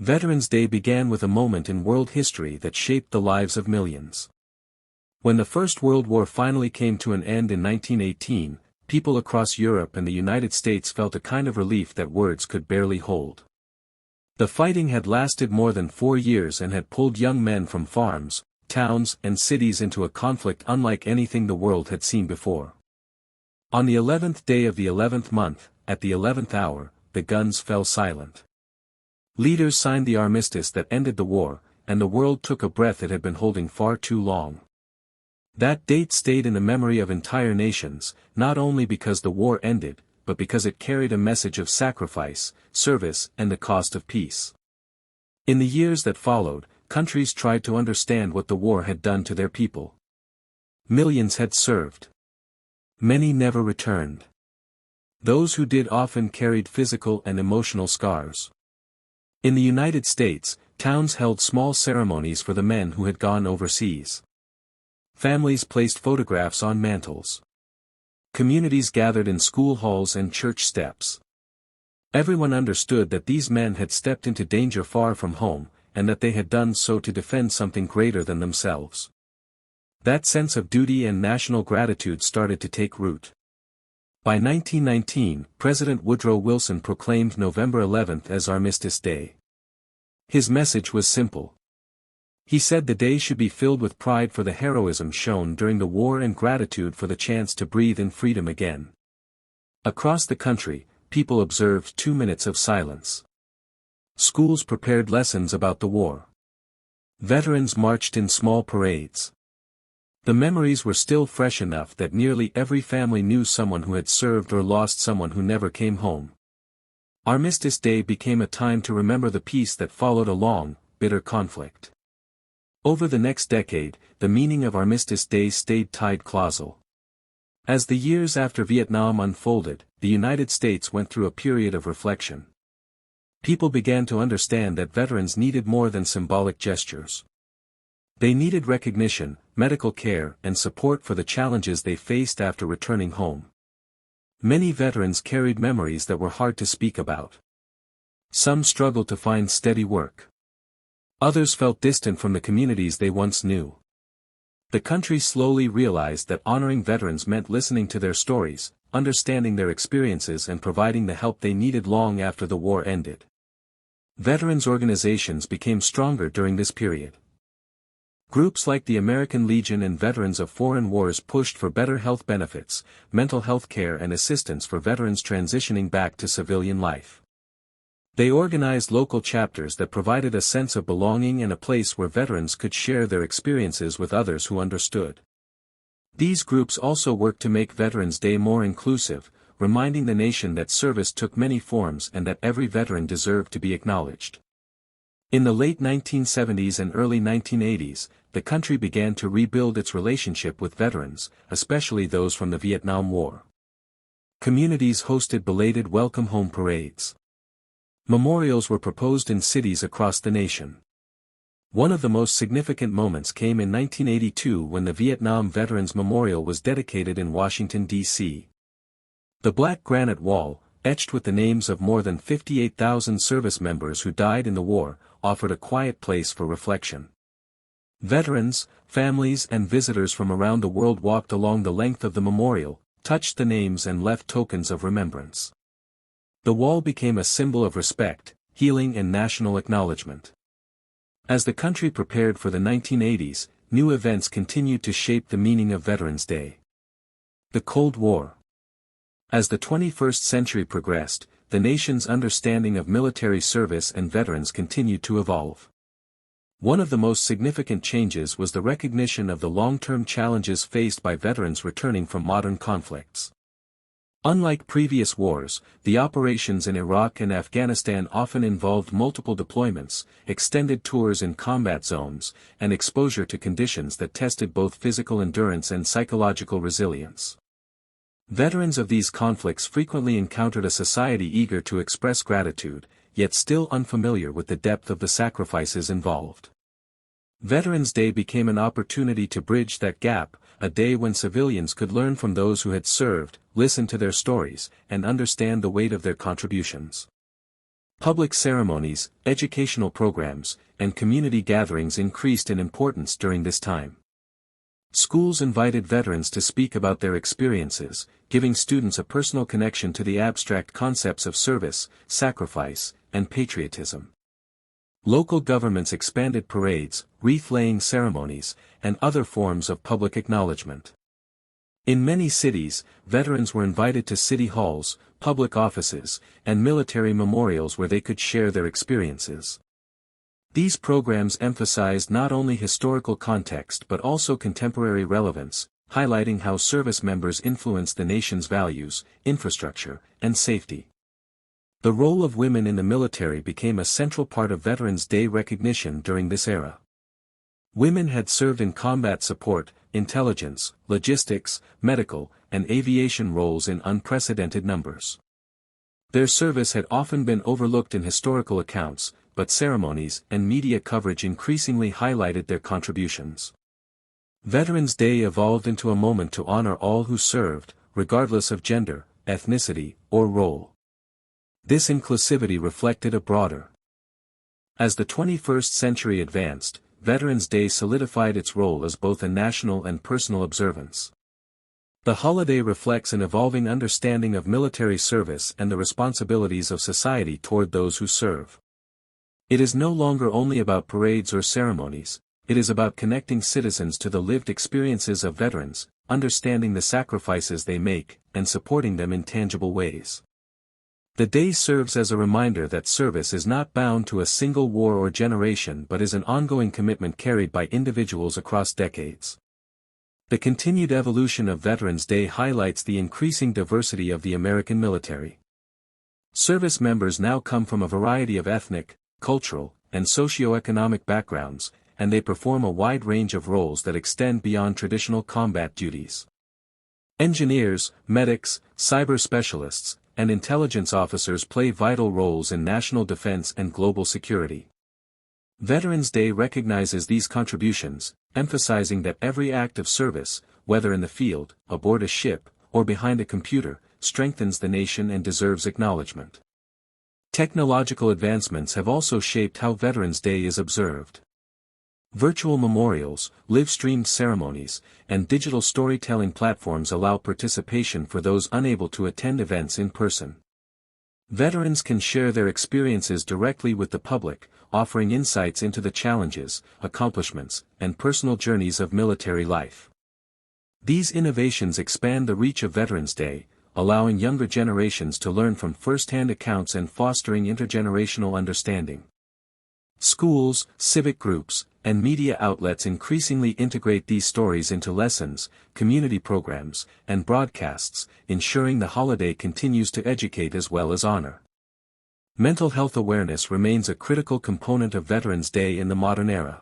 Veterans Day began with a moment in world history that shaped the lives of millions. When the First World War finally came to an end in 1918, people across Europe and the United States felt a kind of relief that words could barely hold. The fighting had lasted more than 4 years and had pulled young men from farms, towns, and cities into a conflict unlike anything the world had seen before. On the 11th day of the 11th month, at the 11th hour, the guns fell silent. Leaders signed the armistice that ended the war, and the world took a breath it had been holding far too long. That date stayed in the memory of entire nations, not only because the war ended, but because it carried a message of sacrifice, service, and the cost of peace. In the years that followed, countries tried to understand what the war had done to their people. Millions had served. Many never returned. Those who did often carried physical and emotional scars. In the United States, towns held small ceremonies for the men who had gone overseas. Families placed photographs on mantels. Communities gathered in school halls and church steps. Everyone understood that these men had stepped into danger far from home, and that they had done so to defend something greater than themselves. That sense of duty and national gratitude started to take root. By 1919, President Woodrow Wilson proclaimed November 11th as Armistice Day. His message was simple. He said the day should be filled with pride for the heroism shown during the war and gratitude for the chance to breathe in freedom again. Across the country, people observed 2 minutes of silence. Schools prepared lessons about the war. Veterans marched in small parades. The memories were still fresh enough that nearly every family knew someone who had served or lost someone who never came home. Armistice Day became a time to remember the peace that followed a long, bitter conflict. Over the next decade, the meaning of Armistice Day stayed tied causal. As the years after Vietnam unfolded, the United States went through a period of reflection. People began to understand that veterans needed more than symbolic gestures. They needed recognition, medical care, and support for the challenges they faced after returning home. Many veterans carried memories that were hard to speak about. Some struggled to find steady work. Others felt distant from the communities they once knew. The country slowly realized that honoring veterans meant listening to their stories, understanding their experiences, and providing the help they needed long after the war ended. Veterans organizations became stronger during this period. Groups like the American Legion and Veterans of Foreign Wars pushed for better health benefits, mental health care, and assistance for veterans transitioning back to civilian life. They organized local chapters that provided a sense of belonging and a place where veterans could share their experiences with others who understood. These groups also worked to make Veterans Day more inclusive, reminding the nation that service took many forms and that every veteran deserved to be acknowledged. In the late 1970s and early 1980s, the country began to rebuild its relationship with veterans, especially those from the Vietnam War. Communities hosted belated welcome home parades. Memorials were proposed in cities across the nation. One of the most significant moments came in 1982 when the Vietnam Veterans Memorial was dedicated in Washington, D.C. The black granite wall, etched with the names of more than 58,000 service members who died in the war, offered a quiet place for reflection. Veterans, families, and visitors from around the world walked along the length of the memorial, touched the names, and left tokens of remembrance. The wall became a symbol of respect, healing, and national acknowledgement. As the country prepared for the 1980s, new events continued to shape the meaning of Veterans Day. The Cold War. As the 21st century progressed, the nation's understanding of military service and veterans continued to evolve. One of the most significant changes was the recognition of the long-term challenges faced by veterans returning from modern conflicts. Unlike previous wars, the operations in Iraq and Afghanistan often involved multiple deployments, extended tours in combat zones, and exposure to conditions that tested both physical endurance and psychological resilience. Veterans of these conflicts frequently encountered a society eager to express gratitude, yet still unfamiliar with the depth of the sacrifices involved. Veterans Day became an opportunity to bridge that gap, a day when civilians could learn from those who had served, listen to their stories, and understand the weight of their contributions. Public ceremonies, educational programs, and community gatherings increased in importance during this time. Schools invited veterans to speak about their experiences, giving students a personal connection to the abstract concepts of service, sacrifice, and patriotism. Local governments expanded parades, wreath-laying ceremonies, and other forms of public acknowledgement. In many cities, veterans were invited to city halls, public offices, and military memorials where they could share their experiences. These programs emphasized not only historical context but also contemporary relevance, highlighting how service members influenced the nation's values, infrastructure, and safety. The role of women in the military became a central part of Veterans Day recognition during this era. Women had served in combat support, intelligence, logistics, medical, and aviation roles in unprecedented numbers. Their service had often been overlooked in historical accounts, but ceremonies and media coverage increasingly highlighted their contributions. Veterans Day evolved into a moment to honor all who served, regardless of gender, ethnicity, or role. This inclusivity reflected a broader. As the 21st century advanced, Veterans Day solidified its role as both a national and personal observance. The holiday reflects an evolving understanding of military service and the responsibilities of society toward those who serve. It is no longer only about parades or ceremonies, it is about connecting citizens to the lived experiences of veterans, understanding the sacrifices they make, and supporting them in tangible ways. The day serves as a reminder that service is not bound to a single war or generation but is an ongoing commitment carried by individuals across decades. The continued evolution of Veterans Day highlights the increasing diversity of the American military. Service members now come from a variety of ethnic, cultural, and socio-economic backgrounds, and they perform a wide range of roles that extend beyond traditional combat duties. Engineers, medics, cyber specialists, and intelligence officers play vital roles in national defense and global security. Veterans Day recognizes these contributions, emphasizing that every act of service, whether in the field, aboard a ship, or behind a computer, strengthens the nation and deserves acknowledgement. Technological advancements have also shaped how Veterans Day is observed. Virtual memorials, live-streamed ceremonies, and digital storytelling platforms allow participation for those unable to attend events in person. Veterans can share their experiences directly with the public, offering insights into the challenges, accomplishments, and personal journeys of military life. These innovations expand the reach of Veterans Day, allowing younger generations to learn from first-hand accounts and fostering intergenerational understanding. Schools, civic groups, and media outlets increasingly integrate these stories into lessons, community programs, and broadcasts, ensuring the holiday continues to educate as well as honor. Mental health awareness remains a critical component of Veterans Day in the modern era.